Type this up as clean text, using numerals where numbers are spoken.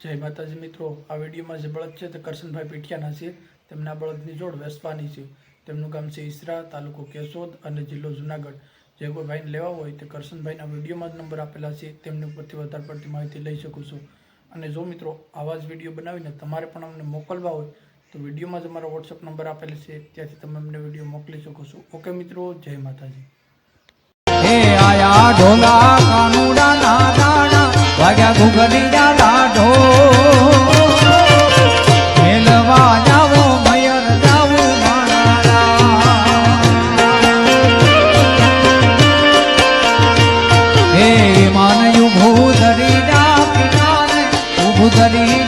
જય માતાજી મિત્રો, આ વિડીયોમાં જે બળદ છે તે કરશનભાઈ પીઠિયાના છે। તેમના બળદની જોડ વેસવાની છે। તેમનું ગામ છે ઈસરા, તાલુકો કેશોદ અને જિલ્લો જુનાગઢ। જે કોઈ ભાઈને લેવા હોય તો કરશનભાઈના વિડીયોમાં જ નંબર આપેલા છે, તેમની ઉપરથી વધારે પડતી માહિતી લઈ શકો છો। અને જો મિત્રો આવા જ વિડીયો બનાવીને તમારે પણ અમને મોકલવા હોય તો વિડીયોમાં જ અમારો વોટ્સઅપ નંબર આપેલો છે, ત્યાંથી તમે અમને વિડીયો મોકલી શકો છો। ઓકે મિત્રો, જય માતાજી। હે આયા ઢોલા કાનુડા ના દાણા વાગ્યા ઘુઘરીયા લાઢો મેલવા જાવો મયર જાવો માળા હે માન ઉભું ધરી ડા પિતાને ઉભું ધરી